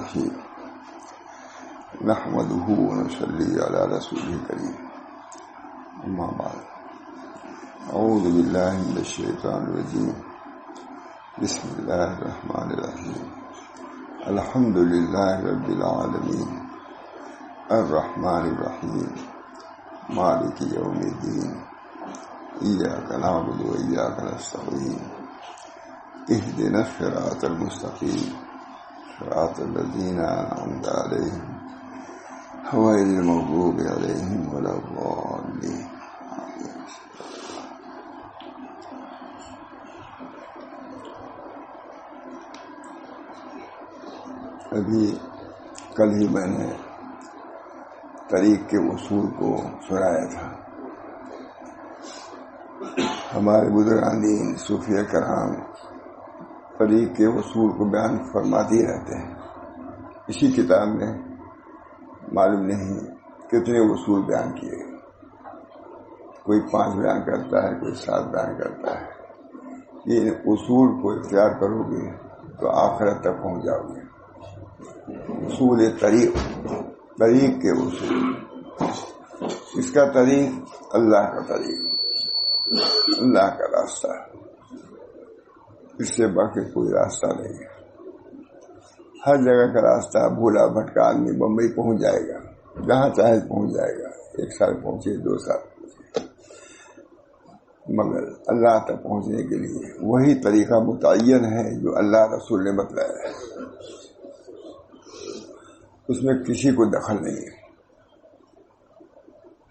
الرحیم نحمدہ ونصلی علی رسولہ الکریم اما بعد اعوذ باللہ من الشیطان الرجیم بسم اللہ الرحمن الرحیم الحمد للہ رب العالمین الرحمن الرحیم مالک یوم الدین ایاک نعبد و ایاک نستعین اهدنا الصراط المستقیم صراط الذین انعمت علیہم غیر المغضوب علیہم ولا الضالین. ابھی کل ہی میں نے طریق کے اصول کو سنایا تھا. ہمارے بزرگان دین صوفیہ کرام طریق کے اصول کو بیان فرماتے رہتے ہیں. اسی کتاب میں معلوم نہیں کتنے اصول بیان کیے گئے. کوئی 5 بیان کرتا ہے, کوئی 7 بیان کرتا ہے. یہ اصول کو اختیار کرو گے تو آخرت تک پہنچ جاؤ گے. اصول طریق کے اصول. اس کا طریق اللہ کا طریق, اللہ کا راستہ. اس سے باقی کوئی راستہ نہیں ہے. ہر جگہ کا راستہ بھولا بھٹکا آدمی بمبئی پہنچ جائے گا, جہاں چاہے پہنچ جائے گا. 1 سال پہنچے, 2 سال پہنچے, مگر اللہ تک پہنچنے کے لیے وہی طریقہ متعین ہے جو اللہ رسول نے بتلایا ہے. اس میں کسی کو دخل نہیں ہے.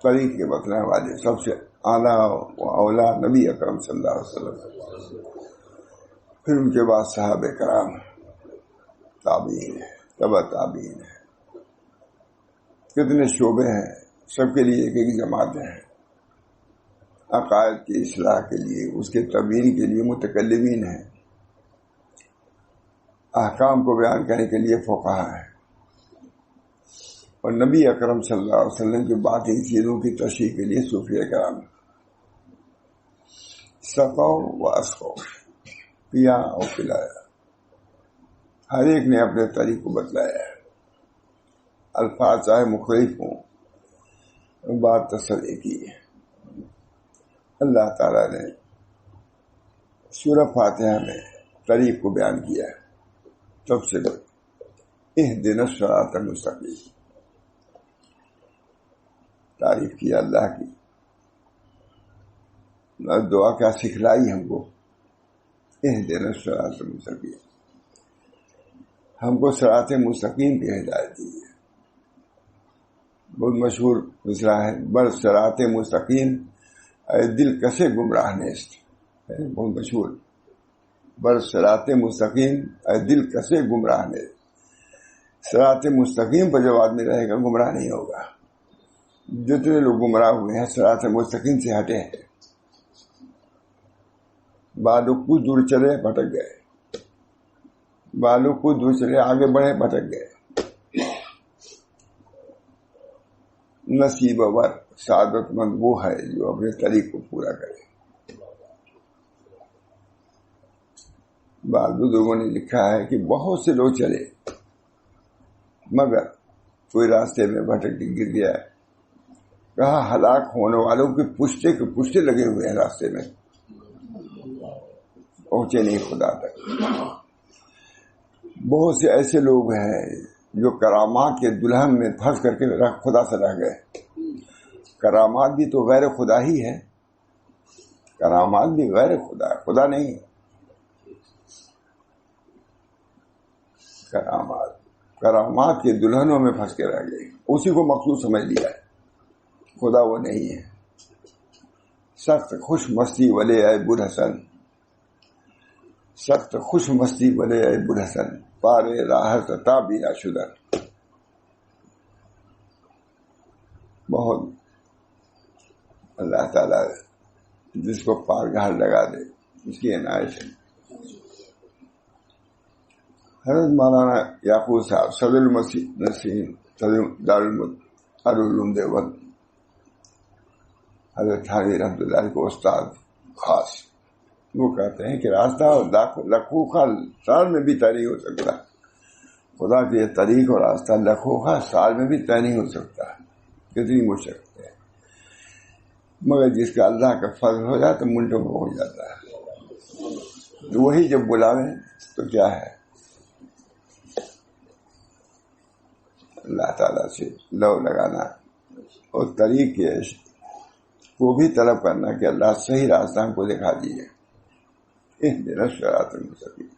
طریق کے بتلانے والے سب سے اعلیٰ و اولا نبی اکرم صلی اللہ علیہ وسلم, پھر ان کے بعد صحابہ کرام, تابعین ہے, تبع تابعین ہے. کتنے شعبے ہیں, سب کے لیے ایک ایک جماعتیں ہیں. عقائد کی اصلاح کے لیے, اس کے تبیین کے لیے متکلمین ہیں. احکام کو بیان کرنے کے لیے فقہا ہیں. اور نبی اکرم صلی اللہ علیہ وسلم کی باقی چیزوں کی تشریح کے لیے صوفیہ کرام. سقو و اسقو, پیا اور پلایا. ہر ایک نے اپنے طریق کو بتلایا ہے. الفاظ چاہے مختلف ہوں, بات تسلی کی ہے. اللہ تعالیٰ نے سورہ فاتحہ میں طریق کو بیان کیا ہے. سب سے بڑی اہدنا الصراط المستقیم تعریف کیا اللہ کی. دعا کیا سکھلائی ہم کو, اہدنا الصراط المستقیم. ہم کو صراط مستقیم کی ہدایت دی ہے. بہت مشہور مصرع ہے, بر صراط مستقیم اے دل کسے گمراہ نیست. بہت مشہور, بر صراط مستقیم اے دل کسے گمراہ نیست. صراط مستقیم پر جب آدمی رہے گا گمراہ نہیں ہوگا. جتنے لوگ گمراہ ہوئے ہیں صراط مستقیم سے ہٹے ہیں. بعض لوگ کچھ دور چلے بھٹک گئے, بعض لوگ کچھ دور چلے آگے بڑھے بھٹک گئے. نصیب ور سعادت مند وہ ہے جو اپنے طریق کو پورا کرے. بعض بزرگوں نے لکھا ہے کہ بہت سے لوگ چلے مگر کوئی راستے میں بھٹک کے گر گیا ہے. کہا ہلاک ہونے والوں کے پشتے لگے ہوئے ہیں راستے میں, پہنچے نہیں خدا تک. بہت سے ایسے لوگ ہیں جو کرامات کے دلہن میں پھنس کر کے خدا سے رہ گئے. کرامات بھی تو غیر خدا ہی ہے. کرامات بھی غیر خدا, خدا نہیں. کرامات کے دلہنوں میں پھنس کے رہ گئے, اسی کو مقصود سمجھ لیا ہے, خدا وہ نہیں ہے. سخت خوش مستی والے اے بلحسن, سخت خوش مستی والے اے بلحسن, پارے راحت تابینا شدن. بہت اللہ تعالیٰ جس کو پار گھر لگا دے اس کی عنایت ہے. حضرت مولانا یعقوب صاحب صدر المسیحین دارالعلوم دیوبند, حضرت تھانوی رحمۃ اللہ کو استاد خاص, وہ کہتے ہیں کہ راستہ لکھوں کا سال میں بھی طے نہیں ہو سکتا. خدا کے یہ طریق اور راستہ لاکھوں کا سال میں بھی طے نہیں ہو سکتا، کتنی مشقت ہے، مگر جس کا اللہ کا فضل ہو جائے تو منٹوں میں ہو جاتا ہے۔ وہی جب بلاویں تو کیا ہے، اللہ تعالیٰ سے لو لگانا اور طریق کو بھی طلب کرنا کہ اللہ صحیح راستہ ہم کو دکھا دیجیے۔ اہدنا الصراط المستقیم۔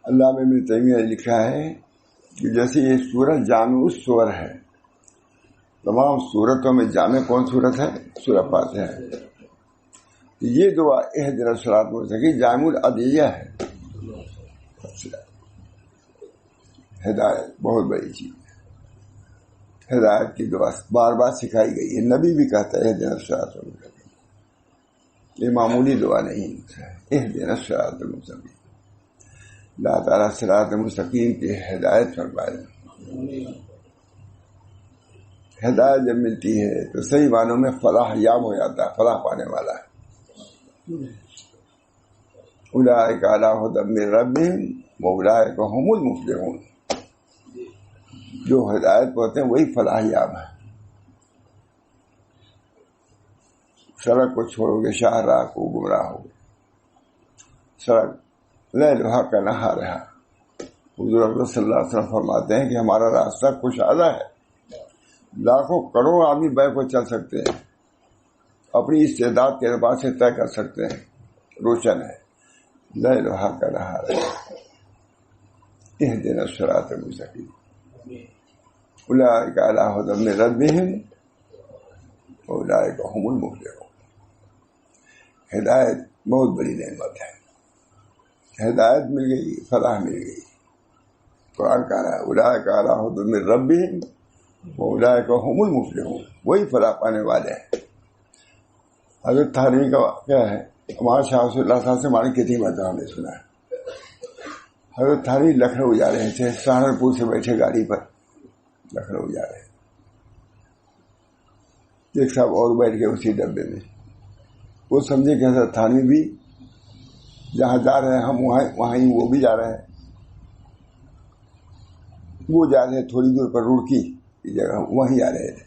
علامہ ابن تیمیہ نے لکھا ہے کہ جیسے یہ سورت جامع السور ہے، تمام سورتوں میں جامع کون سورت ہے؟ سورہ فاتحہ ہے۔ یہ دعا اہدنا الصراط المستقیم جامع الادعیہ ہے۔ ہدایت بہت بڑی چیز ہے، ہدایت کی دعا بار بار سکھائی گئی ہے، نبی بھی کہتا ہے اہدنا الصراط المستقیم، یہ معمولی دعا نہیں ہے۔ اہدنا الصراط المستقیم، اللہ تعالیٰ صراط مستقیم کی ہدایت فرمائے۔ ہدایت جب ملتی ہے تو صحیح معنوں میں فلاح یاب ہو جاتا ہے، فلاح پانے والا ہے۔ اولئک علی ھدی من ربہم واولئک ھم المفلحون، جو ہدایت پہ ہوتے ہیں وہی فلاح یاب ہے۔ سڑک کو چھوڑو گے شاہراہ کو گمراہ ہو، سڑک لیلھا کنہارھا۔ حضور اکرم صلی اللہ علیہ وسلم فرماتے ہیں کہ ہمارا راستہ کشادہ ہے، لاکھوں کروڑوں آدمی بیک کو چل سکتے ہیں، اپنی استعداد کے اعتبار سے طے کر سکتے ہیں، روشن ہے۔ لیلھا کنہارھا، اہدنا الصراط المستقیم، اولئک علی ھدی من ربہم واولئک ھم المفلحون۔ ہدایت بہت بڑی نعمت ہے، ہدایت مل گئی، فلاح مل گئی۔ قرآن کہہ رہا ہے اولئک علی ھدی من ربہم واولئک ھم المفلحون، وہی فلاح پانے والے ہیں۔ حضرت تھانوی کا واقعہ ہے، ہمارے شاہ رسول اللہ صاحب سے ہماری کتنی مرتبہ ہم نے سنا ہے۔ حضرت تھانوی لکھنؤ جا رہے تھے، سہارنپور سے بیٹھے گاڑی پر لکھنؤ جا رہے، ایک صاحب اور بیٹھ گئے اسی ڈبے میں۔ وہ سمجھے کہ حضرت تھانوی بھی جہاں جا رہے ہیں ہم وہاں ہی وہ بھی جا رہے ہیں۔ وہ جا رہے تھوڑی دور پر روڑکی کی جگہ، وہیں جا رہے تھے۔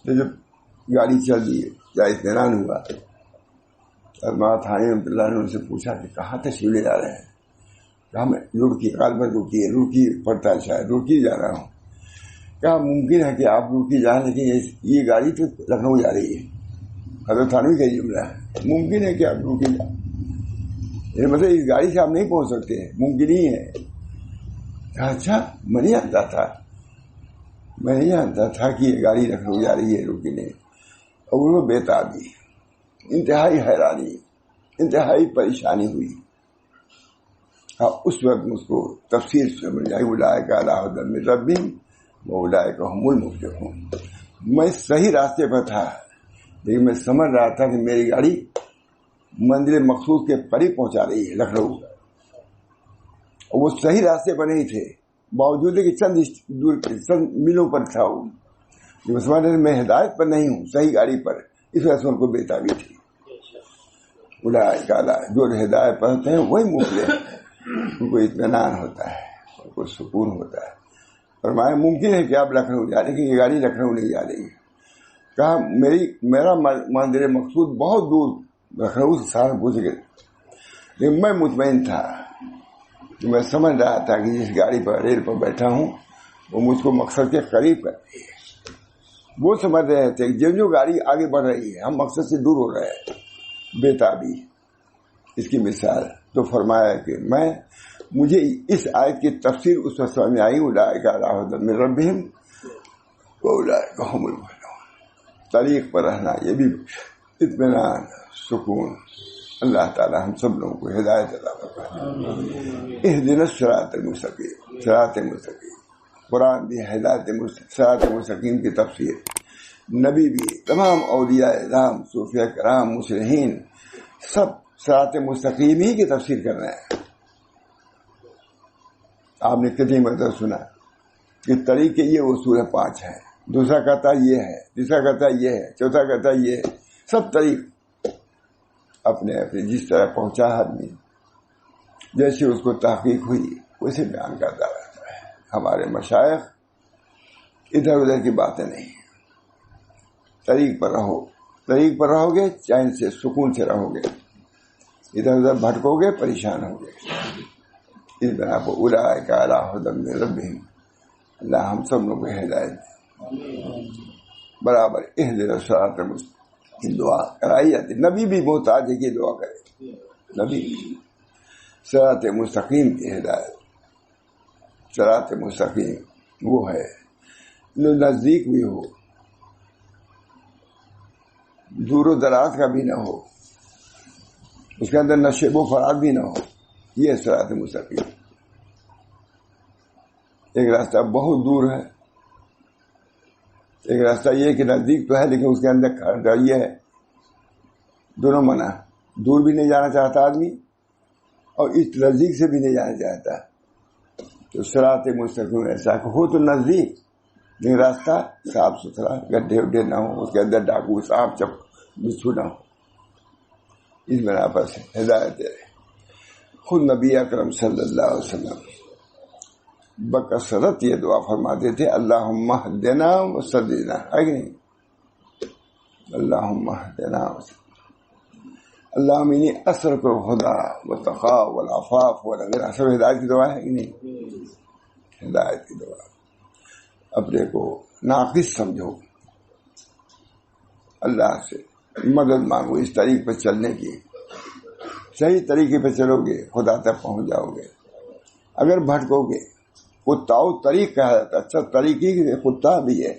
تو جب گاڑی چل دی، کیا اطمینان ہوا، مولانا تھانوی رحمۃ اللہ نے ان سے پوچھا کہ کہاں تشریف لے جا رہے ہیں؟ کہا میں روڑکی، غالباً روڑکی پڑتا ہے، شاید روڑکی جا رہا ہوں۔ کہا ممکن ہے کہ آپ روڑکی جائیں لیکن یہ گاڑی تو لکھنؤ جا رہی ہے۔ حضرت تھانوی کا جملہ ہے، ممکن ہے کہ آپ روڑکی جائیں، مطلب اس گاڑی سے آپ نہیں پہنچ سکتے ہیں، ممکن ہی ہے۔ اچھا، میں نہیں جانتا تھا کہ یہ گاڑی لکھنؤ جا رہی ہے، روکی نہیں۔ اور وہ بےتابی، انتہائی حیرانی، انتہائی پریشانی ہوئی۔ اس وقت مجھ کو تفصیل سمجھ آئی، اولئک علی ھدی من ربہم واولئک ھم المفلحون۔ میں صحیح راستے پر تھا لیکن میں سمجھ رہا تھا کہ میری گاڑی منزل مقصود کے قریب پہنچا رہی ہے، لکھنؤ، اور وہ صحیح راستے پر نہیں تھے، باوجود کہ چند میلوں پر تھا وہ۔ میں ہدایت پر نہیں ہوں، صحیح گاڑی پر، اس وجہ سے ان کو بےتابی تھی۔ اولئک علی، جو ہدایت پر ہوتے ہیں وہی مفلح ہیں، ان کو اطمینان ہوتا ہے، ان کو سکون ہوتا ہے۔ فرمایا ممکن ہے کہ آپ لکھنؤ جا رہے ہیں، لیکن یہ گاڑی لکھنؤ نہیں جا رہی ہے۔ کہا میرا منزل مقصود بہت دور لکھنؤ سے سہارنپور سے گئے، لیکن میں مطمئن تھا کہ میں سمجھ رہا تھا کہ جس گاڑی پر ریل پر بیٹھا ہوں وہ مجھ کو مقصد کے قریب کر رہی ہے۔ وہ سمجھ رہے تھے کہ جو گاڑی آگے بڑھ رہی ہے ہم مقصد سے دور ہو رہے ہیں، بےتابی اس کی مثال۔ تو فرمایا کہ مجھے اس آیت کی تفسیر اس وقت سمجھ میں آئی، اولئک علی ھدی من ربہم واولئک ھم المفلحون۔ طریق پر رہنا، یہ بھی اطمینان، سکون۔ اللہ تعالی ہم سب لوگوں کو ہدایت عطا فرمائے۔ اہدنا الصراط المستقیم، صراط مستقیم۔ قرآن بھی ہدایت صراط مستقیم کی تفسیر، نبی بھی، تمام اولیاء اعظام، صوفیاء کرام، مصلحین، سب صراط مستقیم ہی کی تفسیر کر رہے ہیں۔ آپ نے کتنی مرتبہ سنا کہ طریقے یہ اصول 5 ہیں، دوسرا کہتا یہ ہے، تیسرا کہتا یہ ہے، چوتھا کہتا یہ ہے، سب طریق اپنے اپنے جس طرح پہنچا آدمی جیسے اس کو تحقیق ہوئی اسے بیان کرتا رہتا ہے. ہمارے مشائخ ادھر ادھر کی باتیں نہیں. طریق پر رہو، طریق پر رہو گے چین سے سکون سے رہو گے، ادھر ادھر بھٹکو گے پریشان ہوگے. اس بنا پر اولئک علی ھدی من ربہم، اللہ ہم سب لوگوں کو ہدایت برابر. اہدنا الصراط المستقیم دعا کرائی جاتی. نبی بھی محتاج ہے کہ دعا کرے. نبی صراط مستقیم کی ہدایت، صراط مستقیم وہ ہے جو نزدیک بھی ہو، دور و دراز کا بھی نہ ہو، اس کے اندر نشیب و فراد بھی نہ ہو. یہ صراط مستقیم. ایک راستہ بہت دور ہے، ایک راستہ یہ کہ نزدیک تو ہے لیکن اس کے اندر یہ ہے دونوں منع. دور بھی نہیں جانا چاہتا آدمی اور اس نزدیک سے بھی نہیں جانا چاہتا. تو صراط مستقیم ایسا کہ ہو تو نزدیک لیکن راستہ صاف ستھرا، گڈھے وڈھے نہ ہو، اس کے اندر ڈاکو سانپ چپ بچھو نہ ہو. اس بنا پر سے ہدایت ہے. خود نبی اکرم صلی اللہ علیہ وسلم بکثرت یہ دعا فرماتے تھے، اللہم اہدنا وسددنا، ہے کہ نہیں؟ اللہم اہدنا اللہم انی اسألک الہدی والتقی والعفاف والغنی. سب ہدایت کی دعا ہے کہ نہیں؟ ہدایت کی دعا. اپنے کو ناقص سمجھو، اللہ سے مدد مانگو اس طریق پہ چلنے کی. صحیح طریقے پہ چلو گے خدا تک پہنچ جاؤ گے. اگر بھٹکو گے، کتاؤ طریق کہا جاتا ہے. اچھا طریقے کی کتا بھی ہے.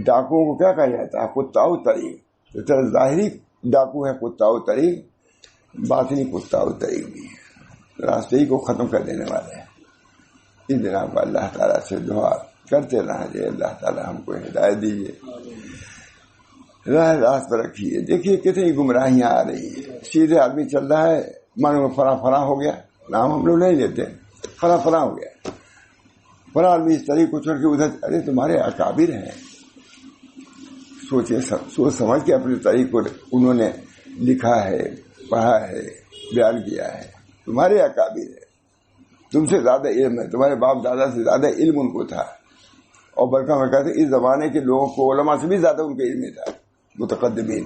ڈاکوؤں کو کیا کہا جاتا ہے؟ کتاؤ طریق. تو ظاہری ڈاکو ہے کتاؤ طریق، باطنی کتاؤ طریق بھی ہے. راستے ہی کو ختم کر دینے والے ہیں. اس بنا پر اللہ تعالیٰ سے دعا کرتے رہنا چاہیے. اللہ تعالیٰ ہم کو ہدایت دیجیے، راہ راست پر رکھیے. دیکھیے کتنی گمراہیاں آ رہی ہیں. سیدھے آدمی چل رہا ہے، من میں فلاں ہو گیا، نام ہم لوگ نہیں لیتے، فلاں ہو گیا. فلاں آدمی اس طریقے کو چھوڑ کے ادھر. ارے تمہارے اکابر ہیں، سوچ سمجھ کے اپنے طریق کو انہوں نے لکھا ہے، پڑھا ہے، بیان کیا ہے. تمہارے اکابر ہے، تم سے زیادہ علم ہے، تمہارے باپ دادا سے زیادہ علم ان کو تھا. اور بلکہ میں کہتے ہیں اس زمانے کے لوگوں کو علماء سے بھی زیادہ ان کے علم تھا، متقدمین.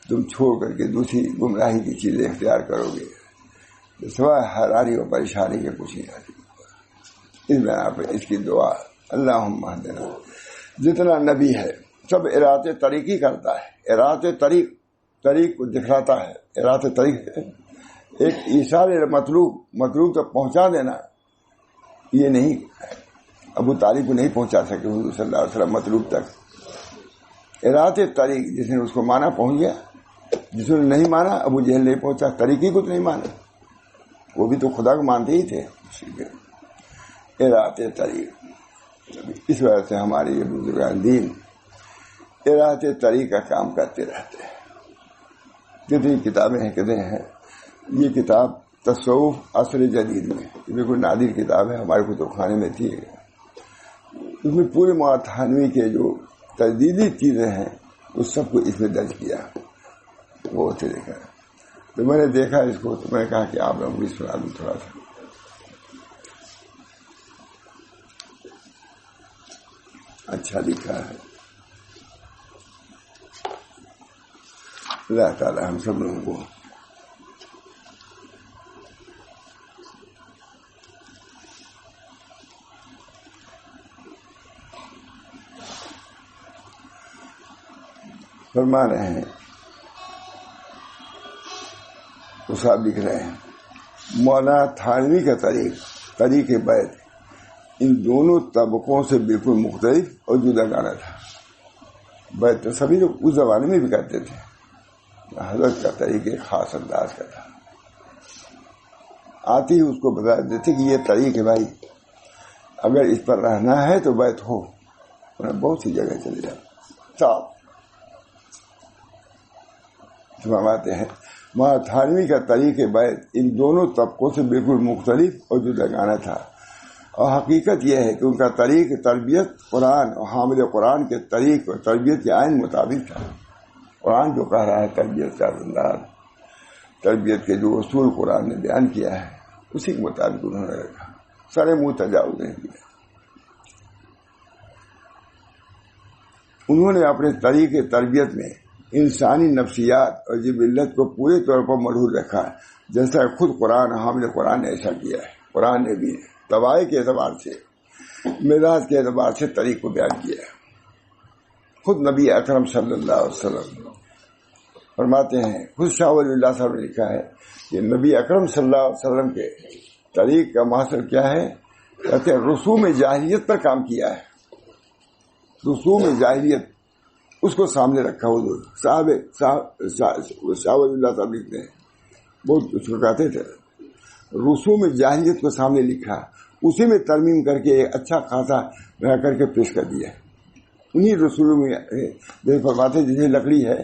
تم چھوڑ کر کے دوسری گمراہی کی چیزیں اختیار کرو گے، سوائے حراری اور پریشانی کے کچھ نہیں آتی. اس بنا پہ اس کی دعا اللہم اہدنا. جتنا نبی ہے سب ارات طریقی کرتا ہے. ارات طریق کو دکھلاتا ہے. ارات طریق ایک ایثار مطلوب تک پہنچا دینا. یہ نہیں ابو طالب کو نہیں پہنچا سکے حضور صلی اللہ علیہ وسلم مطلوب تک. ارات طریق جس نے اس کو مانا پہنچ گیا، جس نے نہیں مانا ابو جہل نہیں پہنچا. طریقی کو تو نہیں مانا، وہ بھی تو خدا کو مانتے ہی تھے. ارات طریق. اس وجہ سے ہمارے یہ بزرگان دین ارات طریق کا کام کرتے رہتے ہیں. کتنی کتابیں ہیں، کتنے ہیں. یہ کتاب تصوف عصر جدید میں بالکل نادر کتاب ہے، ہمارے کتب خانے میں تھی. اس میں پورے معتحنوی کے جو تجدیدی چیزیں ہیں اس سب کو اس میں درج کیا. وہ اسے دیکھا تو میں نے دیکھا اس کو، تو میں نے کہا کہ آپ لوگ بھی سنا دوں تھوڑا سا. اچھا لکھا ہے. اللہ تعالی ہم سب لوگوں کو فرما رہے ہیں. تو صاحب لکھ رہے ہیں مولانا تھانوی کا طریق بیت ان دونوں طبقوں سے بالکل مختلف اور جدا گانا تھا. بیت تو سبھی لوگ اس زمانے میں بھی کرتے تھے. حضرت کا طریق ایک خاص انداز کا تھا. آتی ہی اس کو بتا دیتے کہ یہ طریق ہے بھائی، اگر اس پر رہنا ہے تو بیت ہو. بہت سی جگہ چلے جاؤ. صاف فرماتے ہیں مولانا تھانوی کا طریق بیت ان دونوں طبقوں سے بالکل مختلف اور جدا گانا تھا. اور حقیقت یہ ہے کہ ان کا طریق تربیت قرآن اور حامل قرآن کے طریق اور تربیت کے آئین مطابق تھا. قرآن جو کہہ رہا ہے تربیت کا انداز، تربیت کے جو اصول قرآن نے بیان کیا ہے اسی کے مطابق انہوں نے رکھا، سارے منہ تجاوز نہیں کیا. انہوں نے اپنے طریقے تربیت میں انسانی نفسیات اور جبلت کو پورے طور پر مرہون رکھا، جیسا خود قرآن حامل قرآن نے ایسا کیا ہے. قرآن نے بھی طباع کے اعتبار سے، مزاج کے اعتبار سے طریق کو بیان کیا ہے. خود نبی اکرم صلی اللہ علیہ وسلم فرماتے ہیں، خود شاہ ولی اللہ صاحب نے لکھا ہے کہ نبی اکرم صلی اللہ علیہ وسلم کے طریق کا محصل کیا ہے؟ کہتے ہیں رسوم جاہلیت پر کام کیا ہے. رسوم جاہلیت اس کو سامنے رکھا. حضور شاہ ولی اللہ صاحب لکھتے ہیں، بہت اس کو کہتے تھے رسوم جاہلیت کو سامنے لکھا، اسی میں ترمیم کر کے اچھا خاصا بنا کر کے پیش کر دیا. انہی رسولوں میں فرماتے جیسے لکڑی ہے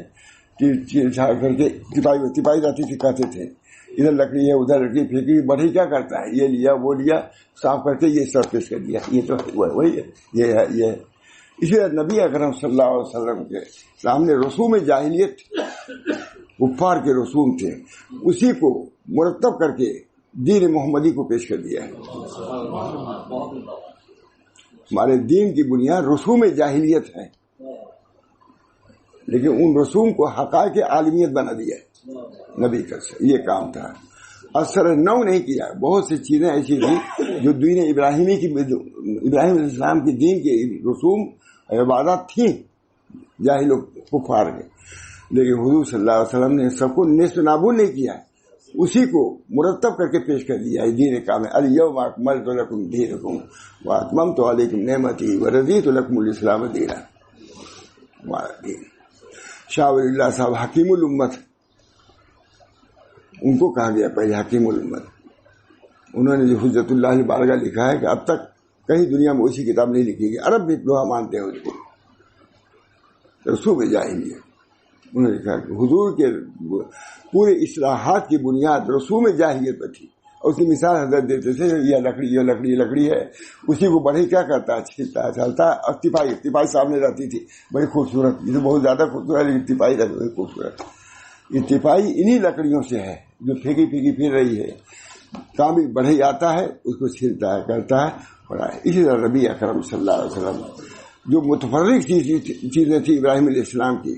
چھاڑ کر کے تپائی جاتی تھی، کہتے تھے ادھر لکڑی ہے ادھر لکڑی پھینکی، بڑھئی کیا کرتا ہے، یہ لیا وہ لیا، صاف کر کے یہ سب پیش کر دیا. یہ تو وہی ہے، یہ ہے یہ ہے. اسی طرح نبی اکرم صلی اللہ علیہ وسلم کے سامنے رسوم جاہلیت کفار کے رسوم تھے، اسی کو مرتب کر کے دین محمدی کو پیش کر دیا ہے. ہمارے دین کی بنیاد رسوم جاہلیت ہے، لیکن ان رسوم کو حقائق عالمیت بنا دیا ہے نبی کا. یہ کام تھا، اثر نو نہیں کیا. بہت سی چیزیں ایسی تھی جو دین ابراہیمی کی، ابراہیم علیہ السلام کی دین کے رسوم عبادات تھیں جاہلوں کفار کے، لیکن حضور صلی اللہ علیہ وسلم نے سب کو نیست و نابود نہیں کیا، اسی کو مرتب کر کے پیش کر دیا ہے. دین کام ہے الیوم اکملت لکم دینکم واتممت علیکم نعمتی ورضیت لکم الاسلام دینا. ہمارا دین. شاہ ولی اللہ صاحب حکیم الامت، ان کو کہا گیا پہلے حکیم الامت. انہوں نے جو حجت اللہ بارگاہ لکھا ہے کہ اب تک کہیں دنیا میں اسی کتاب نہیں لکھی گئی، عرب بھی لوہا مانتے ہیں اس کو، رسوم جاہلیت. انہوں نے لکھا کہ حضور کے پورے اصلاحات کی بنیاد رسوم جاہلیت پر تھی. اور اس کی مثال حضرت دیتے تھے، یہ لکڑی ہے، اسی کو بڑھئی کیا کرتا ہے، چھلتا ہے، چلتا ہے. اور تپائی سامنے رہتی تھی، بڑی خوبصورت، جسے بہت زیادہ خوبصورت، لیکن تپائی رہتی بڑی خوبصورت. یہ تپائی انہی لکڑیوں سے ہے جو پھینکی پھر رہی ہے. کام بھی بڑھئی آتا ہے، اس کو چھلتا ہے، کرتا ہے، پڑا ہے. اسی طرح نبی اکرم صلی اللہ علیہ وسلم جو متفرق چیزیں تھیں ابراہیم علیہ السلام کی،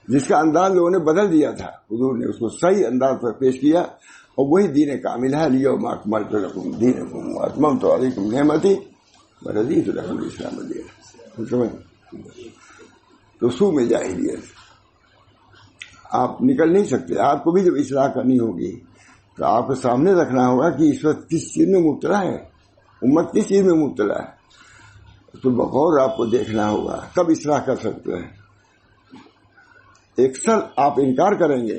جس کا انداز لوگوں نے بدل دیا تھا، حضور نے اس کو صحیح انداز پر پیش کیا، اور وہی دین کامل ہے. الیوم اکملت لکم دینکم واتممت علیکم نعمتی ورضیت لکم الاسلام دینا. رسوم جاہلیت آپ نکل نہیں سکتے. آپ کو بھی جب اصلاح کرنی ہوگی تو آپ کو سامنے رکھنا ہوگا کہ اس وقت کس چیز میں مبتلا ہے، امت کس چیز میں مبتلا ہے، تو بغور آپ کو دیکھنا ہوگا، تب اصلاح کر سکتے ہیں. اکثر آپ انکار کریں گے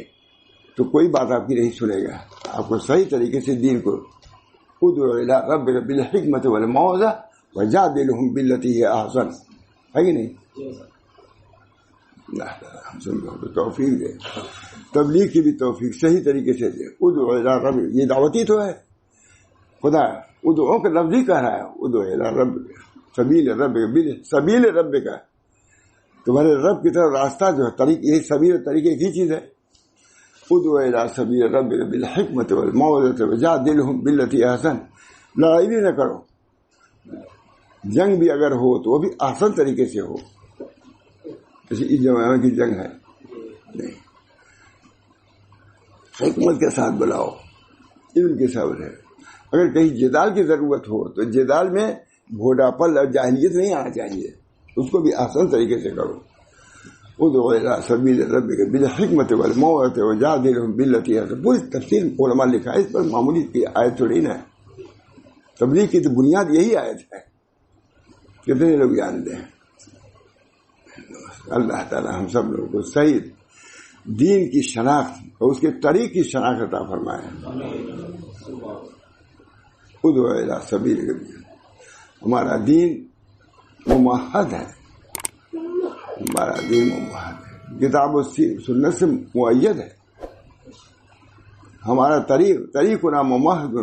تو کوئی بات آپ کی نہیں سنے گا. آپ کو صحیح طریقے سے دین کو ادعو الی ربک بالحکمت والموعظہ وجادلہم باللتی ہی احسن، ہے کہ نہیں؟ ہم سن کو توفیق دے، تبلیغ کی بھی توفیق صحیح طریقے سے دے. ادعو الی ربک، یہ دعوتی تو ہے. خدا ادعو کا لفظ ہی کہہ رہا ہے، ادعو الی ربک سبیل ربک سبیل ربک، تمہارے رب کی طرف راستہ جو ہے، طریق، یہ سبیل طریقے کی چیز ہے. ادعو الی سبیل ربک بالحکمت والموعظۃ وجادلہم باللتی احسن. لڑائی بھی نہ کرو، جنگ بھی اگر ہو تو وہ بھی احسن طریقے سے ہو. جیسے اس زمانے کی جنگ ہے نہیں، حکمت کے ساتھ بلاؤ، علم کے ساتھ ہے. اگر کہیں جدال کی ضرورت ہو تو جدال میں بھوڈا پل اور جاہلیت نہیں آنا چاہیے، اس کو بھی آسان طریقے سے کرو. ادعو الی سبیل ربک بالحکمت والموعظۃ وجادلہم باللتی احسن. پوری تفسیر علماء لکھا ہے، اس پر معمولی کی آیت تھوڑی نہ ہے. تبلیغ کی تو بنیاد یہی آیت ہے. کتنے لوگ جانتے ہیں؟ اللہ تعالی ہم سب لوگوں کو صحیح دین کی شناخت اور اس کے طریق کی شناخت عطا فرمائے. ادعو الی سبیل ربک. ہمارا دین ممہد ہے، ہمارا دین ممہد ہے، کتاب و سنت سے مؤید ہے. ہمارا طریقنا ممہد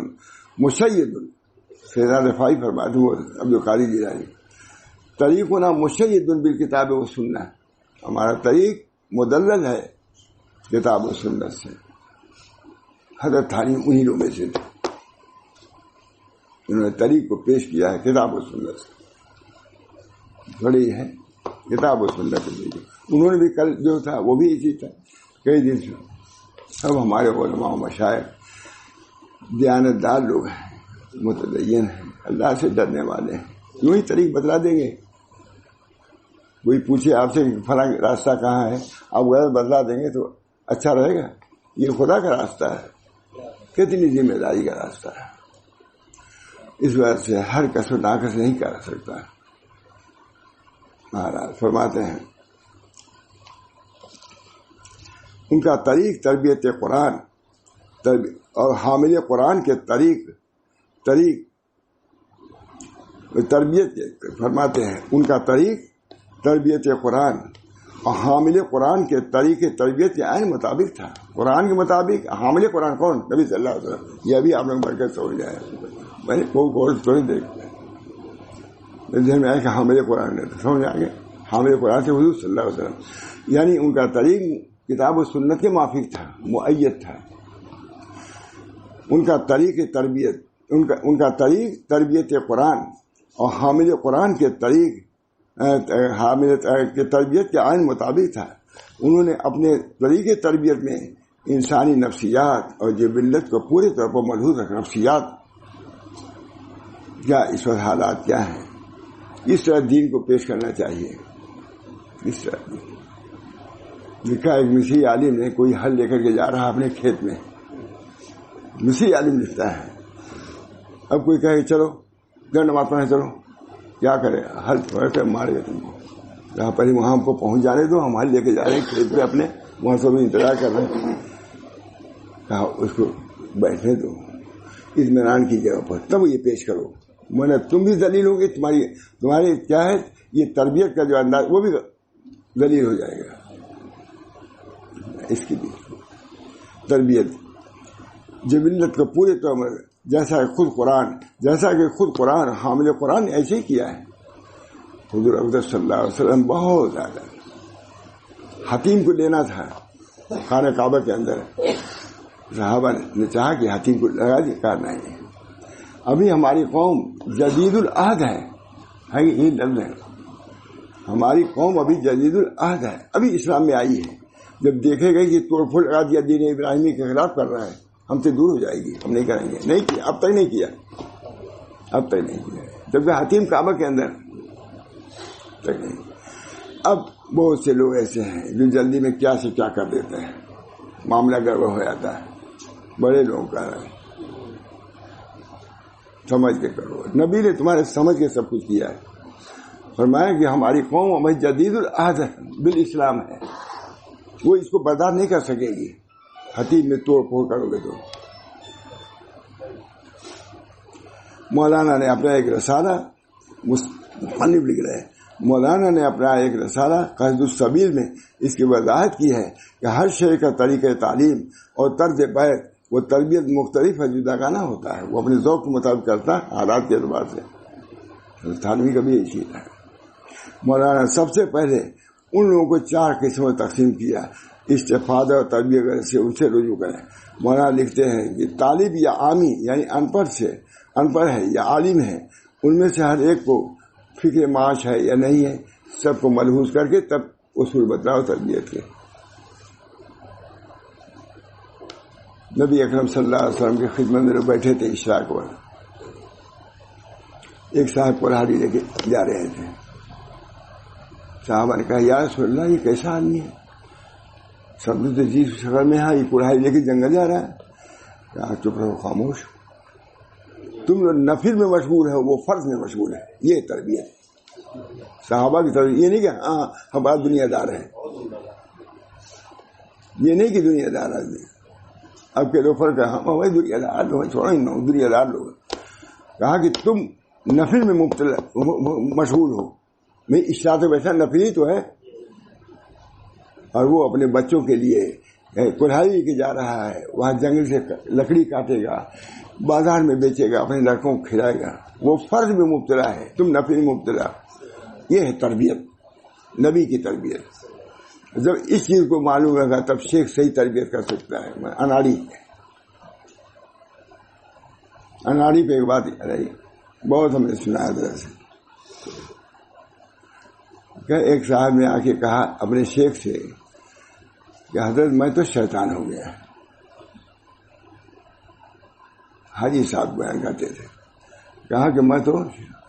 مشید. سیدنا رفاعی فرماتے ہیں، عبد القادر جیلانی، طریقنا مشید بالکتاب و سنت. ہمارا طریق مدلل ہے کتاب و سنت سے. حضرت تھانی انہی لوگوں میں سے تھے. انہوں نے طریق کو پیش کیا ہے کتاب و سنت سے. بڑی ہے کتاب و سنت سے. انہوں نے بھی کل جو تھا وہ بھی اسی تھا. کئی دن سے سب ہمارے علماء و مشائخ دیانتدار لوگ ہیں, متدین ہیں, اللہ سے ڈرنے والے ہیں. یوں ہی طریق بتلا دیں گے. کوئی پوچھے آپ سے فلاں راستہ کہاں ہے, آپ غلط بتلا دیں گے تو اچھا رہے گا؟ یہ خدا کا راستہ ہے, کتنی ذمہ داری کا راستہ ہے. اس وجہ سے ہر کس و ناقص نہیں کر سکتا. مہاراج فرماتے ہیں ان کا طریق تربیت قرآن اور حامل قرآن کے طریق تربیت فرماتے ہیں ان کا طریق تربیت قرآن اور حامل قرآن کے طریقے تربیت کے عین مطابق تھا. قرآن کے مطابق. حامل قرآن کون؟ نبی صلی اللہ علیہ وسلم. یہ بھی آپ لوگ بڑھ کر سمجھ جائے. میں نے کوئی تھوڑی دیکھ ذہن میں آیا کہ حامل قرآن نے سمجھ آگے. حامل قرآن سے حضور صلی اللہ علیہ وسلم, یعنی ان کا طریق کتاب و سنت کے موافق تھا, مؤید تھا. ان کا طریق تربیت ان کا طریق تربیت قرآن اور حامل قرآن کے طریق حامل کے تربیت کے عین مطابق تھا. انہوں نے اپنے طریقے تربیت میں انسانی نفسیات اور جبلت کو پورے طور پر ملحوظ رکھا. نفسیات کیا اس وقت حالات کیا ہیں, اس طرح دین کو پیش کرنا چاہیے. اس طرح لکھا ایک مسیحی عالم نے, کوئی ہل لے کر کے جا رہا اپنے کھیت میں. مسیحی عالم لکھتا ہے, اب کوئی کہے چلو گھر نماز پڑھنے چلو, کیا کرے؟ ہل تھوڑا کر مارے گا تم کو. جہاں پہلے وہاں ہم کو پہنچ جانے دو, ہم ہل لے کے جا رہے ہیں کھیت پہ اپنے, وہاں سب انتظار کر رہے ہیں. کہا اس کو بیٹھنے دو اطمینان کی جگہ پر, تب یہ پیش کرو. میں نے تم بھی ذلیل ہوگی, تمہاری کیا ہے یہ تربیت کا جو انداز وہ بھی ذلیل ہو جائے گا. اس کی بھی تربیت جبلت کو پورے طور پر جیسا کہ خود قرآن حامل قرآن نے ایسے ہی کیا ہے. حضور اقدس صلی اللہ علیہ وسلم بہت زیادہ حتیم کو لینا تھا خانہ کعبہ کے اندر. صحابہ نے چاہا کہ حتیم کو لگا دیا, کہا نہیں. ابھی ہماری قوم جدید العہد ہے, یہ لفظ ہے. ہماری قوم ابھی جدید العہد ہے, ابھی اسلام میں آئی ہے. جب دیکھے گا کہ توڑ پھوڑ لگا دیا دین ابراہیمی کے خلاف کر رہا ہے, ہم سے دور ہو جائے گی, ہم نہیں کریں گے. نہیں کیا, اب تک نہیں کیا. جبکہ حتیم کعبہ کے اندر تک نہیں. اب بہت سے لوگ ایسے ہیں جو جلدی میں کیا سے کیا کر دیتے ہیں, معاملہ گڑبڑ ہو جاتا ہے. بڑے لوگوں کا سمجھ کے کرو. نبی نے تمہارے سمجھ کے سب کچھ کیا ہے. فرمایا کہ ہماری قوم ہمیں جدید العہد بالاسلام ہے, وہ اس کو برداشت نہیں کر سکے گی. حتیم میں توڑ پھوڑ کرو گے تو. مولانا نے اپنا ایک رسالہ مصنف لکھ رہے ہیں, مولانا نے اپنا ایک رسالہ قصد السبیل میں اس کی وضاحت کی ہے کہ ہر شے کا طریقہ تعلیم اور طرز بیت وہ تربیت مختلف ہے, جداگانہ ہوتا ہے. وہ اپنے ذوق کے مطابق کرتا ہے حالات کے اعتبار سے. تھانوی کا بھی یہی چیز ہے. مولانا سب سے پہلے ان لوگوں کو 4 قسموں میں تقسیم کیا, استفادہ اور تربیت سے ان سے رجوع کریں. مولانا لکھتے ہیں کہ طالب یا عامی یعنی ان پڑھ ہے یا عالم ہے, ان میں سے ہر ایک کو فکر معاش ہے یا نہیں ہے, سب کو ملحوظ کر کے تب اصول بتلاؤ تربیت کے. نبی اکرم صلی اللہ علیہ وسلم کی خدمت میں لوگ بیٹھے تھے اشراق پر. ایک صاحب کلہاڑی لے کے جا رہے تھے. صحابہ نے کہا یا رسول اللہ یہ کیسا آدمی ہے, سب سے جی شکل میں ہے, یہ کلہاڑی لے کے جنگل جا رہا ہے. کہا چپ رہو, خاموش. تم لوگ نفل میں مشغول ہے, وہ فرض میں مشغول ہے. یہ تربیت صحابہ کی تربیت. یہ نہیں کہ ہاں ہم بات دنیا دار ہیں, یہ نہیں کہ دنیا دار آدمی. اب کے لوگ فرق ہے, ہم دنیا دار لوگ چھوڑو, دنیا دار لوگ. کہا کہ تم نفل میں مبتلا مشغول ہو. میں اشراق میں بیٹھا نفل ہی تو ہے, اور وہ اپنے بچوں کے لیے کلہاڑی کے جا رہا ہے, وہاں جنگل سے لکڑی کاٹے گا, بازار میں بیچے گا, اپنے لڑکوں کو کھلائے گا. وہ فرض میں مبتلا ہے, تم نفل میں مبتلا. یہ ہے تربیت, نبی کی تربیت. جب اس چیز کو معلوم ہوگا تب شیخ صحیح تربیت کر سکتا ہے. اناڑی اناڑی پہ ایک بات یاد آئی، بہت ہم نے سنا ہے سے کہ ایک صاحب نے آ کے کہا اپنے شیخ سے کہ حضرت میں تو شیطان ہو گیا. حاجی صاحب بیان کرتے تھے، کہا کہ میں تو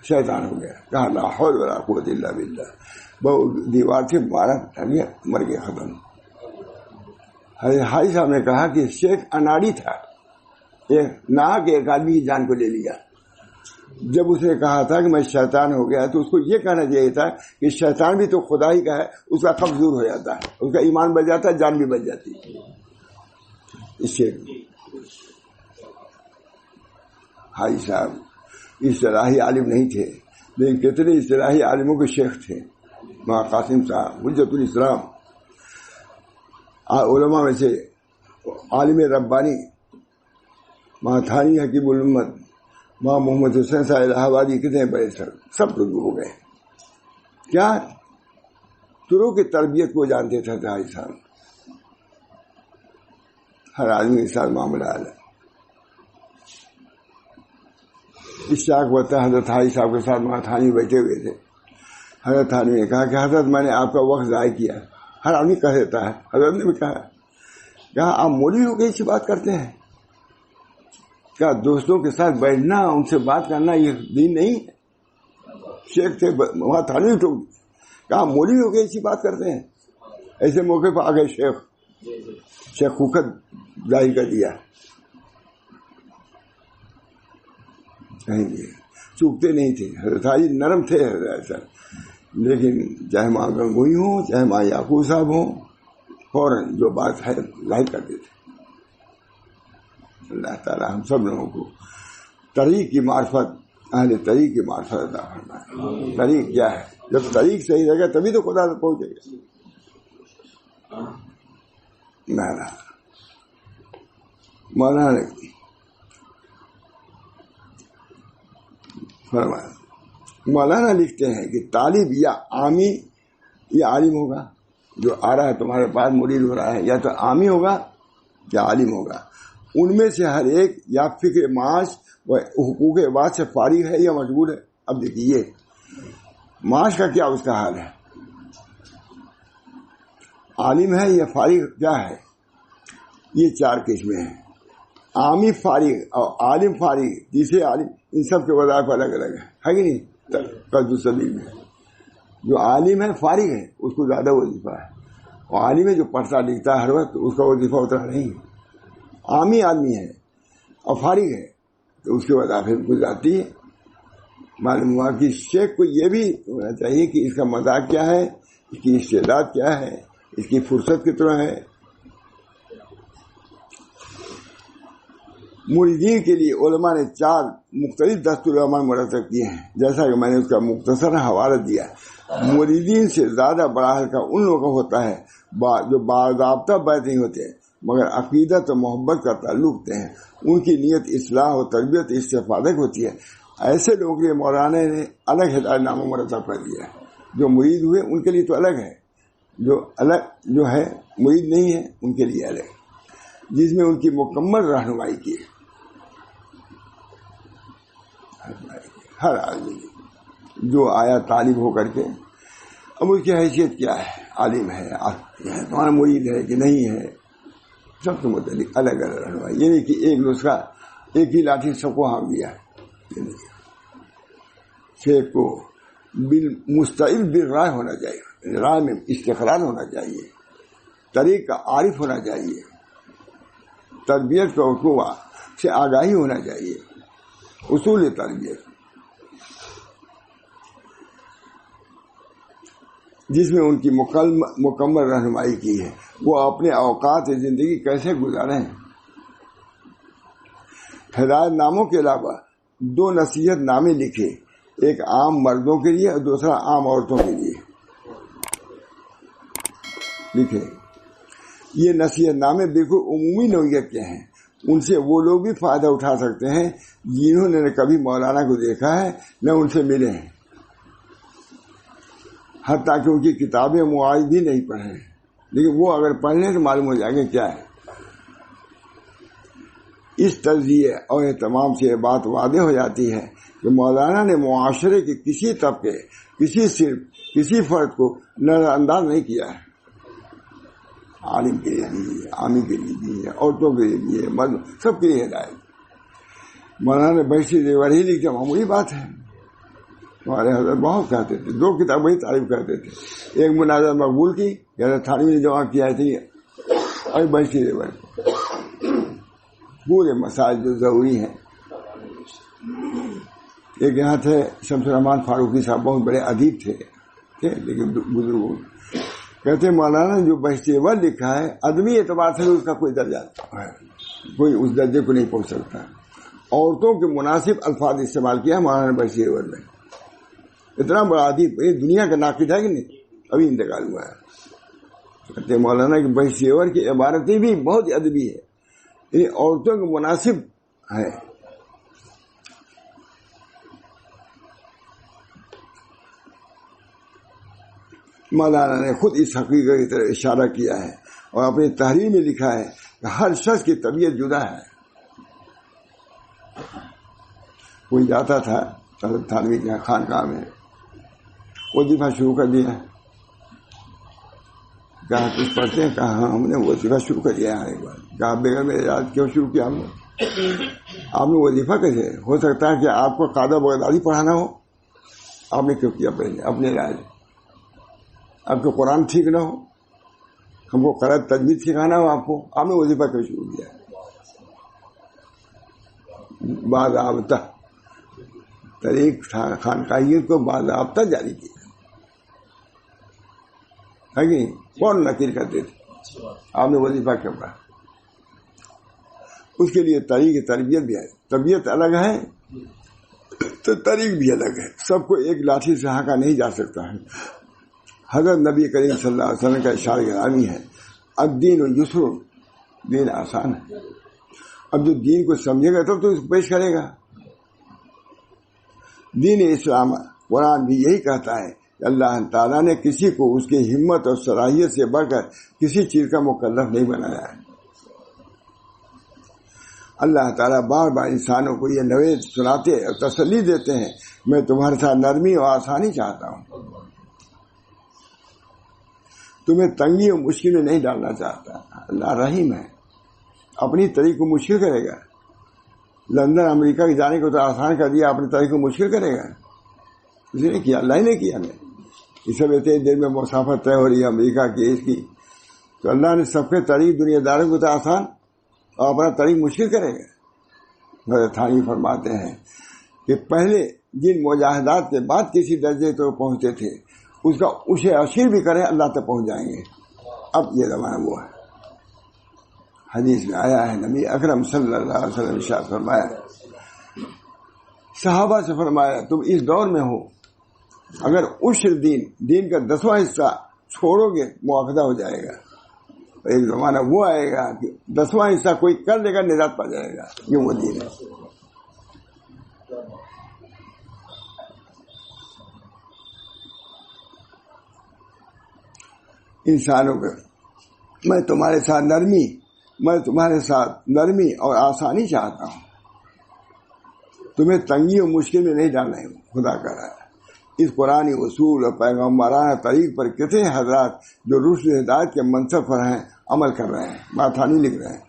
شیطان ہو گیا. کہا لا حول ولا قوت الا باللہ. وہ دیوار سے مارا گیا، مر گیا، ختم. حاجی صاحب نے کہا کہ شیخ اناڑی تھا، نہ کہ ایک آدمی کی جان کو لے لیا. جب اس نے کہا تھا کہ میں شیطان ہو گیا تو اس کو یہ کہنا چاہیے تھا کہ شیطان بھی تو خدا ہی کا ہے، اس کا قبض دور ہو جاتا ہے، اس کا ایمان بچ جاتا ہے، جان بھی بچ جاتی ہے. اس شیخ حاجی صاحب اصطلاحی عالم نہیں تھے، لیکن کتنے اصطلاحی عالموں کے شیخ تھے. ماں قاسم صاحب حجت الاسلام، علماء میں سے عالم ربانی ماں تھانی حکیم الامت، ماں محمد حسین صاحب الہ آبادی، کتنے بڑے سب لوگ ہو گئے. کیا ترو کی تربیت کو جانتے تھے حاجی صاحب. ہر آدمی کے ساتھ معاملہ الگ. اشاق بتا حضرت حاجی صاحب کے ساتھ ماں تھانی بیٹھے ہوئے تھے. حضرت تھانی نے کہا کہ حضرت میں نے آپ کا وقت ضائع کیا. ہر آدمی کہہ دیتا ہے، حضرت نے بھی کہا آپ مولوی ہو کے اسی بات کرتے ہیں؟ کیا دوستوں کے ساتھ بیٹھنا، ان سے بات کرنا یہ دین نہیں ہے؟ شیخ تھے وہاں تھانی ٹوک، کہا مولوی ہو کے اسی بات کرتے ہیں؟ ایسے موقع پر آ گئے شیخ خوخت ظاہر کر دیا. چوکتے نہیں تھے حضرت حاجی، نرم تھے ایسا. لیکن چاہے ماں گنگوئی ہوں، چاہے ماں یعقوب صاحب ہوں، فوراً جو بات ہے ظاہر کر دیتے. اللہ تعالیٰ ہم سب لوگوں کو طریق کی معرفت، اہل طریق کی معرفت عطا فرمائے. طریق کیا ہے؟ جب طریق صحیح رہے گا تبھی تو خدا تک پہنچے گا. مولانا مولانا لکھتے ہیں کہ طالب یا عامی یا عالم ہوگا. جو آ رہا ہے تمہارے پاس مرید ہو رہا ہے، یا تو عامی ہوگا یا عالم ہوگا. ان میں سے ہر ایک یا فکر معاش و حقوق عباد سے فارغ ہے یا مشغول ہے. اب دیکھیے معاش کا کیا اس کا حال ہے، عالم ہے یا فارغ کیا ہے. یہ چار قسمیں ہیں، عامی فارغ اور عالم فارغ، تیسرے عالم. ان سب کے وظائف الگ الگ ہے کہ نہیں؟ قصد السبیل میں جو عالم ہے فارغ ہے اس کو زیادہ وظیفہ ہے، اور عالم ہے جو پڑھتا لکھتا ہے ہر وقت اس کا وظیفہ اتنا نہیں ہے. عامی آدمی ہے اور فارغ ہے تو اس کے وظائف کچھ آتی ہے. معلوم ہوا کہ شیخ کو یہ بھی ہونا چاہیے کہ اس کا مذاق کیا ہے، اس کی استعداد کیا ہے، اس کی فرصت کتنا ہے. مریدین کے لیے علماء نے 4 مختلف دستور عمل مرتب کیے ہیں، جیسا کہ میں نے اس کا مختصر حوالہ دیا. مریدین سے زیادہ بڑا حلقہ ان لوگوں کا ہوتا ہے جو باضابطہ بیعت نہیں ہوتے مگر عقیدت و محبت کا تعلق رکھتے ہیں. ان کی نیت اصلاح و تربیت استفادہ ہوتی ہے. ایسے لوگوں کے لیے مولانا نے الگ ہدایت نامہ مرتب کر دیا. جو مرید ہوئے ان کے لیے تو الگ ہے، جو ہے مرید نہیں ہے ان کے لیے الگ، جس میں ان کی مکمل رہنمائی کی. ہر آدمی جو آیا طالب ہو کر کے، اب اس کی حیثیت کیا ہے، عالم ہے تمہارا مرید ہے کہ نہیں ہے، سب کے متعلق الگ الگ رہنمائی. یہ نہیں کہ ایک نسخہ ایک ہی لاٹھی سب کو ہانک دیا. شیخ کو مستعد بالرائے ہونا چاہیے، رائے میں استقرار ہونا چاہیے، طریق کا عارف ہونا چاہیے، تربیت کا اصول سے آگاہی ہونا چاہیے. اصول تربیت جس میں ان کی مکمل رہنمائی کی ہے، وہ اپنے اوقات زندگی کیسے گزاریں. ہدایت ناموں کے علاوہ 2 نصیحت نامے لکھے، ایک عام مردوں کے لیے اور دوسرا عام عورتوں کے لیے لکھے. یہ نصیحت نامے بالکل عمومی نوعیت کے ہیں، ان سے وہ لوگ بھی فائدہ اٹھا سکتے ہیں جنہوں نے کبھی مولانا کو دیکھا ہے نہ ان سے ملے ہیں، حتیٰ کہ ان کی کتابیں معاذ بھی نہیں پڑھے ہیں، لیکن وہ اگر پڑھ لیں تو معلوم ہو جائے گا کیا ہے. اس تجزیے اور اہتمام سے یہ بات واضح ہو جاتی ہے کہ مولانا نے معاشرے کے کسی طبقے، کسی فرد کو نظر انداز نہیں کیا ہے. عالم کے لیے بھی ہے، عامی کے لیے بھی ہے، عورتوں کے لیے بھی ہے، مرد، سب کے لیے ہدایت. مولانا نے بہشتی زیور ہی لکھا، معمولی بات ہے. ہمارے حضرت بہت کہتے تھے، 2 کتابیں ہی تعریف کرتے تھے. ایک مناظر مقبول کی، حضرت تھانوی نے جمع کیا تھی، اور بہشتی زیور پورے مسائل جو ضروری ہیں. ایک یہاں تھے شمس الرحمان فاروقی صاحب، بہت بڑے ادیب تھے لیکن بزرگ. کہتے مولانا نے جو بہشتی زیور لکھا ہے، ادبی اعتبار سے اس کا کوئی درجہ ہے، کوئی اس درجے کو نہیں پہنچ سکتا. عورتوں کے مناسب الفاظ استعمال کیا مولانا نے بہشتی زیور میں. اتنا بڑا ادیب، یہ دنیا کا ناقد ہے کہ نہیں، ابھی انتقال ہوا ہے. کہتے مولانا کی بہشتی زیور کی عبارتیں بھی بہت ادبی ہے، یعنی عورتوں کے مناسب ہے. مولانا نے خود اس حقیقت کی طرف اشارہ کیا ہے اور اپنی تحریر میں لکھا ہے کہ ہر شخص کی طبیعت جدا ہے. کوئی جاتا تھا تھانوی کے خانقاہ میں، وظیفہ شروع کر دیا. کہا کچھ پڑھتے ہیں؟ کہا ہاں ہم نے وظیفہ شروع کر دیا ہے. ایک بار کہا بغیر میرے یاد کیوں شروع کیا ہم نے؟ آپ نے وظیفہ کیسے؟ ہو سکتا ہے کہ آپ کو قاعدہ بغدادی پڑھانا ہو، آپ نے کیوں کیا پہلے اپنے علاج؟ آپ کو قرآن ٹھیک نہ ہو، ہم کو قرآن تجوید سکھانا ہو آپ نے وظیفہ کیوں شروع کیا؟ باضابطہ طریق خانقاہیت کو باضابطہ جاری کیا ہے کہ نہیں؟ کون نقل کرتے تھے؟ آپ نے وظیفہ کیوں پڑھا؟ اس کے لیے طریق تربیت بھی ہے. طبیعت الگ ہے تو طریق بھی الگ ہے. سب کو ایک لاٹھی سے ہانکا نہیں جا سکتا ہے. حضرت نبی کریم صلی اللہ علیہ وسلم کا ارشاد گرامی ہے، الدین یسر، دین آسان ہے. اب جو دین کو سمجھے گا تب تو اس کو پیش کرے گا. دین اسلام قرآن بھی یہی کہتا ہے کہ اللہ تعالیٰ نے کسی کو اس کی ہمت اور صلاحیت سے بڑھ کر کسی چیز کا مکلف نہیں بنایا ہے. اللہ تعالیٰ بار بار انسانوں کو یہ نوید سناتے اور تسلی دیتے ہیں، میں تمہارے ساتھ نرمی اور آسانی چاہتا ہوں، تمہیں تنگی اور مشکل میں نہیں ڈالنا چاہتا. اللہ رحیم ہے، اپنی طریق کو مشکل کرے گا. لندن امریکہ کے جانے کو تو آسان کر دیا، اپنی طریق کو مشکل کرے گا. کسی نے کیا؟ اللہ ہی نے کیا. اس سب اتنی دیر میں مسافت طے ہو رہی ہے امریکہ کی، اس کی، تو اللہ نے سب کے طریق دنیا داروں کو تو آسان اور اپنا طریق مشکل کرے گا. حضرت تھانوی فرماتے ہیں کہ پہلے جن مجاہدات کے بعد کسی درجے تو پہنچتے تھے، اس کا اسے اشیر بھی کریں اللہ تک پہنچ جائیں گے. اب یہ زمانہ وہ ہے. حدیث میں آیا ہے، نبی اکرم صلی اللہ علیہ وسلم ارشاد فرمایا، صحابہ سے فرمایا تم اس دور میں ہو، اگر عشر دین کا 10واں حصہ چھوڑو گے مواخذہ ہو جائے گا. ایک زمانہ وہ آئے گا کہ 10واں حصہ کوئی کر لے گا نجات پا جائے گا. یہ وہ دین ہے. انسانوں کو میں تمہارے ساتھ نرمی اور آسانی چاہتا ہوں، تمہیں تنگی اور مشکل میں نہیں ڈالنا ہے. خدا کر رہا ہے. اس قرآنی اصول اور پیغمبرانہ طریق پر کتنے حضرات جو رشد ہدایت کے منصب پر ہیں عمل کر رہے ہیں. ماتھانی لکھ رہے ہیں.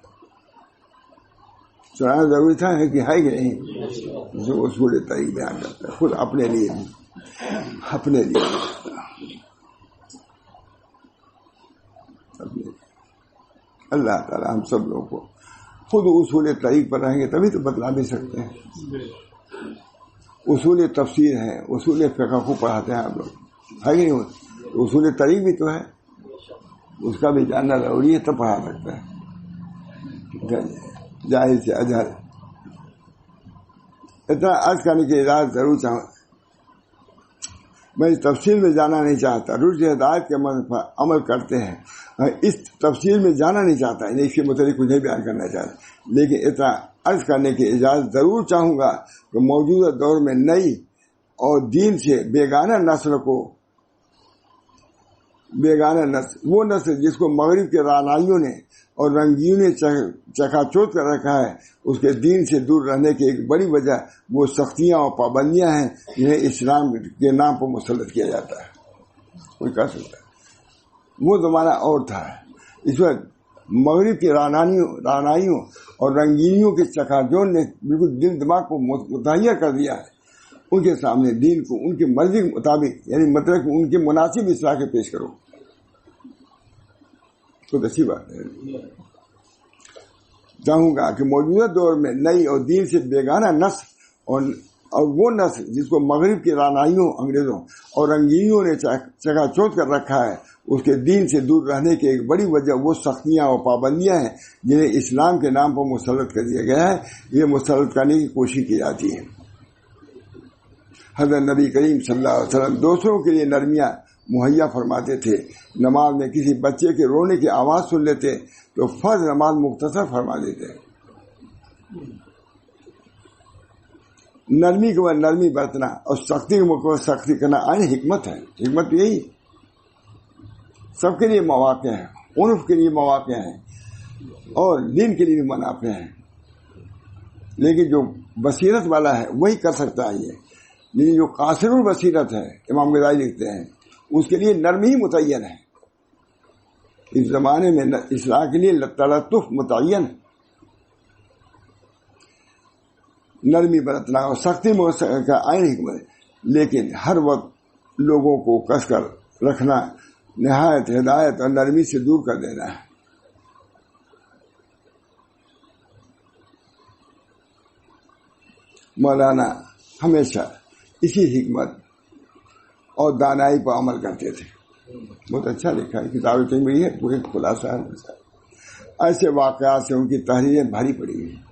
سنانا ضروری تھا کہ ہے کہ نہیں؟ جو اصول طریق بیان کرتا ہے خود اپنے لیے اللہ تعالیٰ ہم سب لوگوں کو خود اصول طریق پر رہیں گے تبھی تو بتلا بھی سکتے ہیں. اصول تفسیر ہے، اصول فقہ کو پڑھاتے ہیں آپ لوگ، ہے کہ نہیں؟ اصول طریق بھی تو ہے، اس کا بھی جاننا ضروری ہے تب پڑھا سکتا ہے. جاہل سے اجہل. اتنا عرض کرنے کی اجازت ضرور چاہوں. میں اس تفصیل میں جانا نہیں چاہتا. رشد ہدایت کے عمل کرتے ہیں، اس تفصیل میں جانا نہیں چاہتا، اس کے متعلق کچھ نہیں بیان کرنا چاہتا، لیکن اتنا عرض کرنے کی اجازت ضرور چاہوں گا کہ موجودہ دور میں نئی اور دین سے بیگانہ نسل کو بیگانہ نسل وہ نسل جس کو مغرب کے رعنائیوں نے اور رنگینوں نے چکا چوت کر رکھا ہے، اس کے دین سے دور رہنے کی ایک بڑی وجہ وہ سختیاں اور پابندیاں ہیں جنہیں اسلام کے نام پر مسلط کیا جاتا ہے۔ کوئی کہہ سکتا ہے وہ زمانہ اور تھا، اس وقت مغرب کے رعنائیوں اور رنگینیوں کے چکاچوند نے بالکل دل دماغ کو متحیر کر دیا ہے۔ ان کے سامنے دین کو ان کی مرضی کے مطابق، یعنی مطلب ان کے مناسب اصلاح کے پیش کرو، تو اچھی بات ہے۔ چاہوں گا کہ موجودہ دور میں نئی اور دین سے بیگانہ نسل اور وہ نسل جس کو مغرب کے رعنائیوں، انگریزوں اور رنگینیوں نے چکا چوت کر رکھا ہے، اس کے دین سے دور رہنے کی ایک بڑی وجہ وہ سختیاں اور پابندیاں ہیں جنہیں اسلام کے نام پر مسلط کر دیا گیا ہے۔ یہ مسلط کرنے کی کوشش کی جاتی ہے۔ حضرت نبی کریم صلی اللہ علیہ وسلم دوسروں کے لیے نرمیاں مہیا فرماتے تھے۔ نماز میں کسی بچے کے رونے کی آواز سن لیتے تو فرض نماز مختصر فرما دیتے۔ نرمی کے بعد نرمی برتنا اور سختی کے مقابلے سختی کرنا عین حکمت ہے۔ حکمت یہی سب کے لیے مواقع ہیں، عرف کے لیے مواقع ہیں اور دین کے لیے بھی منافع ہیں، لیکن جو بصیرت والا ہے وہی کر سکتا ہے یہ، لیکن جو قاصر البصیرت ہے، امام غزالی لکھتے ہیں، اس کے لیے نرمی ہی متعین ہے۔ اس زمانے میں اصلاح کے لیے تلطف متعین، نرمی برتنا اور سختی کا عین حکمت ہے، لیکن ہر وقت لوگوں کو کس کر رکھنا نہایت ہدایت اور نرمی سے دور کر دینا ہے۔ مولانا ہمیشہ اسی حکمت اور دانائی پر عمل کرتے تھے۔ بہت اچھا لکھا ہے، کتابیں تو میری ہے، پورے خلاصہ ہے۔ ایسے واقعات سے ان کی تحریریں بھاری پڑی ہیں۔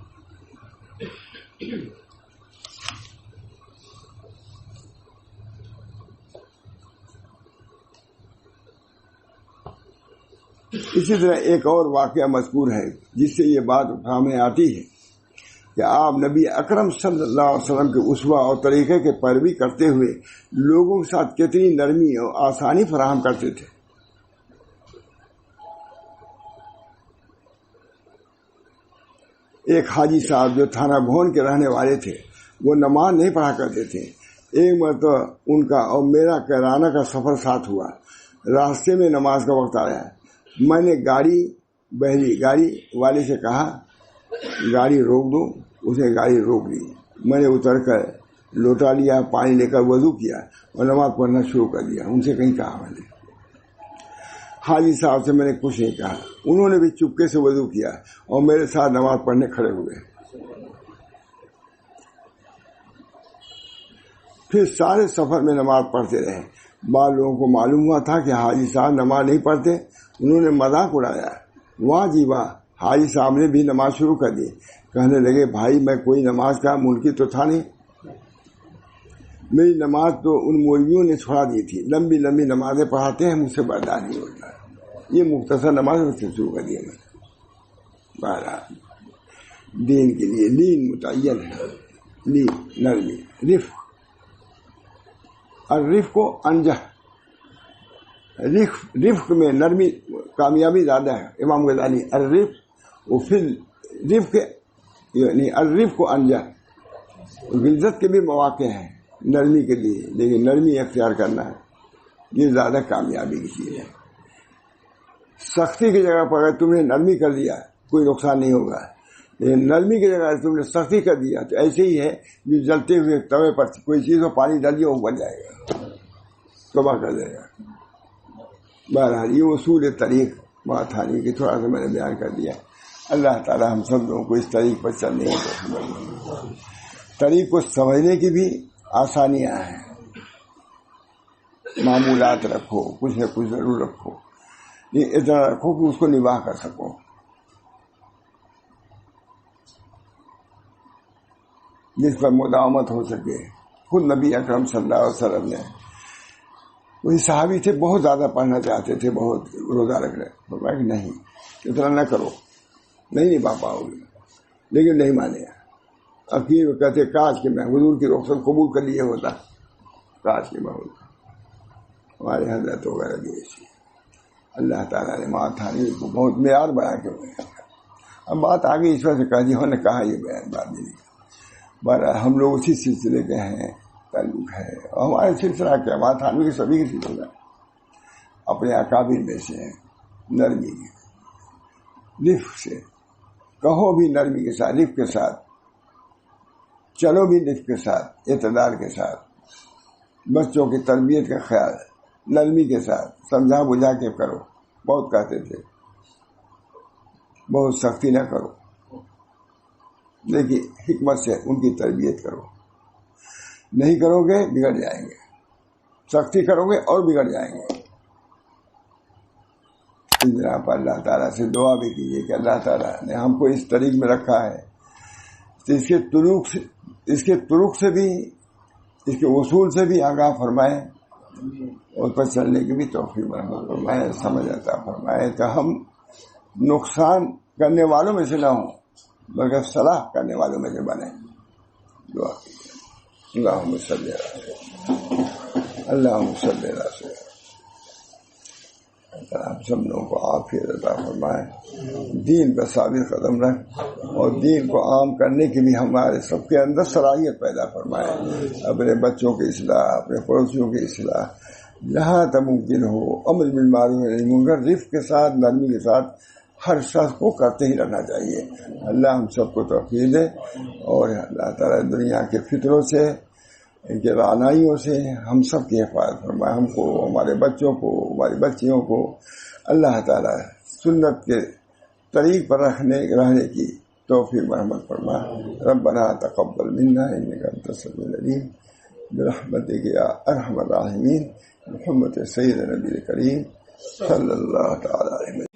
اسی طرح ایک اور واقعہ مذکور ہے جس سے یہ بات سامنے آتی ہے کہ آپ نبی اکرم صلی اللہ علیہ وسلم کے اسوہ اور طریقے کے پیروی کرتے ہوئے لوگوں کے ساتھ کتنی نرمی اور آسانی فراہم کرتے تھے۔ ایک حاجی صاحب جو تھانہ بھون کے رہنے والے تھے، وہ نماز نہیں پڑھا کرتے تھے۔ ایک مرتبہ ان کا اور میرا کیرانہ کا سفر ساتھ ہوا۔ راستے میں نماز کا وقت آیا، میں نے گاڑی والے سے کہا گاڑی روک دو، اس نے گاڑی روک دی۔ میں نے اتر کر لوٹا لیا، پانی لے کر وضو کیا اور نماز پڑھنا شروع کر دیا۔ ان سے کہیں کہا میں نے، حاجی صاحب سے میں نے کچھ نہیں کہا، انہوں نے بھی چپکے سے وضو کیا اور میرے ساتھ نماز پڑھنے کھڑے ہوئے۔ پھر سارے سفر میں نماز پڑھتے رہے۔ بعض لوگوں کو معلوم ہوا تھا کہ حاجی صاحب نماز نہیں پڑھتے، انہوں نے مذاق اڑایا، واہ جی واہ، حاجی صاحب نے بھی نماز شروع کر دی۔ کہنے لگے بھائی میں کوئی نماز کا منکر تو تھا نہیں، میری نماز تو ان مولویوں نے چھوڑا دی تھی، لمبی لمبی نمازیں پڑھاتے ہیں، مجھ سے برداشت نہیں ہوتا، یہ مختصر نماز سے شروع کر دیا میں۔ بہرحال دین کے لیے لین متعین ہے، لین نرمی، رفق، اور رفق کو انجہ، رفق میں نرمی کامیابی زیادہ ہے۔ امام غزالی الرفق وفی الرفق یعنی الرفق کو انجہ، غلظت کے بھی مواقع ہیں نرمی کے لیے، لیکن نرمی اختیار کرنا ہے یہ زیادہ کامیابی کی چیز ہے۔ سختی کی جگہ پر اگر تم نے نرمی کر دیا کوئی نقصان نہیں ہوگا، لیکن نرمی کی جگہ تم نے سختی کر دیا تو ایسے ہی ہے جو جلتے ہوئے توے پر کوئی چیز کو پانی ڈال دیا وہ بن جائے گا، تباہ کر دے گا۔ بہرحال یہ اصول طریق بات تھانی کی تھوڑا سا میں نے بیان کر دیا۔ اللہ تعالی ہم سب لوگوں کو اس طریق پر چلنے کی توفیق دے۔ طریق کو سمجھنے کی بھی آسانیاں ہیں، معمولات رکھو، کچھ نہ کچھ ضرور رکھو، یہ اتنا رکھو کہ اس کو نباہ کر سکو۔ جس پر مداومت ہو سکے۔ خود نبی اکرم صلی اللہ علیہ وسلم نے، وہی صحابی تھے بہت زیادہ پڑھنا چاہتے تھے، بہت روزہ رکھ رہے، فرمایا کہ نہیں اتنا نہ کرو، نہیں نبھا پاؤ گے، لیکن نہیں مانے۔ اخیر وہ کہتے کاش کہ میں حضور کی رخصت قبول کر لیے ہوتا، کاش کہ میں ہوتا۔ ہمارے حضرت وغیرہ بھی ایسی اللہ تعالیٰ نے امام تھانوی کو بہت معیار بنا کے بیان کیا. اب بات آگے اس وجہ سے کہا جی نے کہا یہ بیان بات نہیں. بہرحال ہم لوگ اسی سلسلے کے ہیں، تعلق ہے. اور ہمارے سلسلہ کیا، امام تھانوی کے سبھی کے سلسلہ اپنے اکابر میں سے ہیں. نرمی رفق سے کہو بھی، نرمی کے ساتھ، رفق کے ساتھ چلو بھی، رفق کے ساتھ، اعتدال کے ساتھ. بچوں کی تربیت کا خیال نرمی کے ساتھ سمجھا بجھا کے کرو. بہت کہتے تھے بہت سختی نہ کرو، لیکن حکمت سے ان کی تربیت کرو. نہیں کرو گے بگڑ جائیں گے، سختی کرو گے اور بگڑ جائیں گے. اس بنا پر اللہ تعالیٰ سے دعا بھی کیجیے کہ اللہ تعالیٰ نے ہم کو اس طریق میں رکھا ہے، اس کے طرق سے بھی، اس کے اصول سے بھی آگاہ فرمائے، اور پر چلنے کی بھی توفیق مرحمت فرمائے، سمجھ عطا فرمائے کہ ہم نقصان کرنے والوں میں سے نہ ہوں بلکہ صلاح کرنے والوں میں سے بنے. دعا کیجیے. اللہم صلی اللہ وسلم. ہم سب لوگوں کو عافیت عطا فرمائے، دین پر ثابت قدم رکھ، اور دین کو عام کرنے کی بھی ہمارے سب کے اندر صلاحیت پیدا فرمائے. اپنے بچوں کی اصلاح، اپنے پڑوسیوں کی اصلاح، جہاں تک ممکن ہو امر بالمعروف و نہی عن المنکر رفق کے ساتھ، نرمی کے ساتھ ہر شخص کو کرتے ہی رہنا چاہیے. اللہ ہم سب کو توفیق دے، اور اللہ تعالیٰ دنیا کے فتنوں سے، ان کے رعنائیوں سے ہم سب کی حفاظت فرمائے. ہم کو، ہمارے بچوں کو، ہماری بچیوں کو اللہ تعالیٰ سنت کے طریق پر رہنے کی توفیق مرحمت فرمائے. ربنا تقبل منا انک انت السمیع العلیم برحمتک یا ارحم الراحمین. محمد سید نبی کریم صلی اللہ تعالی علیہ وسلم.